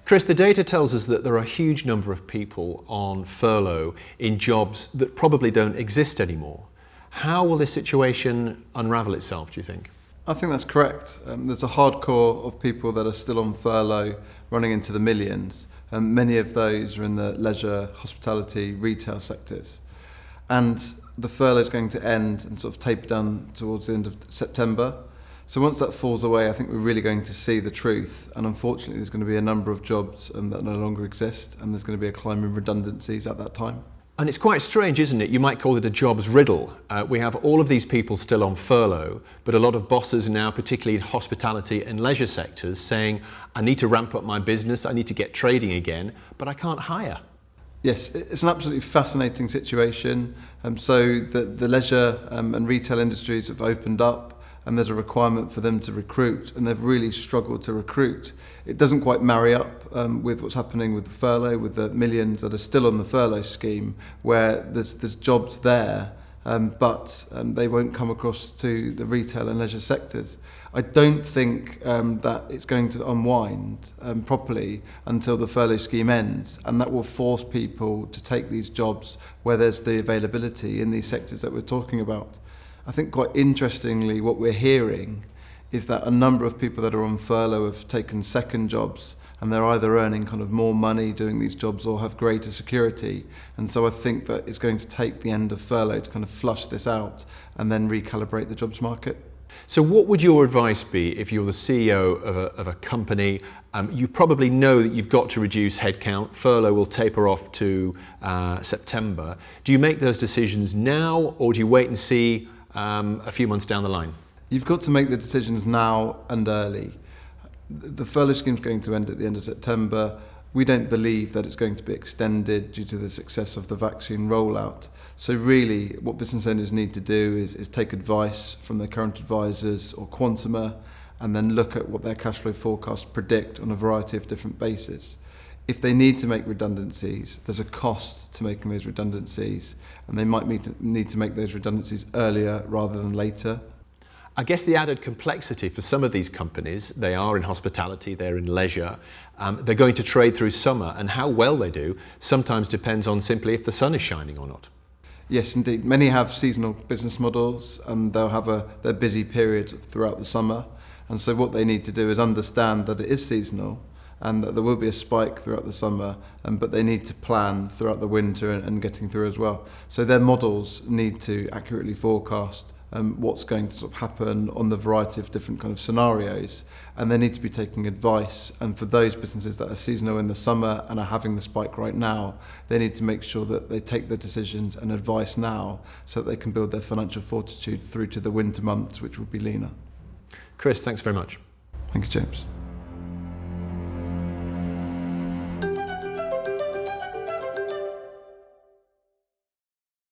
Chris, the data tells us that there are a huge number of people on furlough in jobs that probably don't exist anymore. How will this situation unravel itself, do you think? I think that's correct. There's a hardcore of people that are still on furlough running into the millions. Many of those are in the leisure, hospitality, retail sectors. And the furlough is going to end and sort of taper down towards the end of September. So once that falls away, I think we're really going to see the truth. And unfortunately, there's going to be a number of jobs that no longer exist, and there's going to be a climb in redundancies at that time. And it's quite strange, isn't it? You might call it a jobs riddle. We have all of these people still on furlough, but a lot of bosses now, particularly in hospitality and leisure sectors, saying, I need to ramp up my business, I need to get trading again, but I can't hire. Yes, it's an absolutely fascinating situation. So the leisure and retail industries have opened up, and there's a requirement for them to recruit, and they've really struggled to recruit. It doesn't quite marry up with what's happening with the furlough, with the millions that are still on the furlough scheme, where there's jobs there, but they won't come across to the retail and leisure sectors. I don't think that it's going to unwind properly until the furlough scheme ends, and that will force people to take these jobs where there's the availability in these sectors that we're talking about. I think quite interestingly, what we're hearing is that a number of people that are on furlough have taken second jobs, and they're either earning kind of more money doing these jobs or have greater security. And so I think that it's going to take the end of furlough to kind of flush this out and then recalibrate the jobs market. So what would your advice be if you're the CEO of a company? You probably know that you've got to reduce headcount. Furlough will taper off to September. Do you make those decisions now, or do you wait and see a few months down the line? You've got to make the decisions now and early. The furlough scheme is going to end at the end of September. We don't believe that it's going to be extended due to the success of the vaccine rollout. So really, what business owners need to do is take advice from their current advisors or Quantimer, and then look at what their cash flow forecasts predict on a variety of different bases. If they need to make redundancies, there's a cost to making those redundancies, and they might need to make those redundancies earlier rather than later. I guess the added complexity for some of these companies, they are in hospitality, they're in leisure, they're going to trade through summer, and how well they do sometimes depends on simply if the sun is shining or not. Yes, indeed. Many have seasonal business models, and they'll have their busy period throughout the summer. And so what they need to do is understand that it is seasonal, and that there will be a spike throughout the summer, but they need to plan throughout the winter and getting through as well. So their models need to accurately forecast what's going to sort of happen on the variety of different kind of scenarios, and they need to be taking advice. And for those businesses that are seasonal in the summer and are having the spike right now, they need to make sure that they take the decisions and advice now so that they can build their financial fortitude through to the winter months, which will be leaner. Chris, thanks very much. Thank you, James.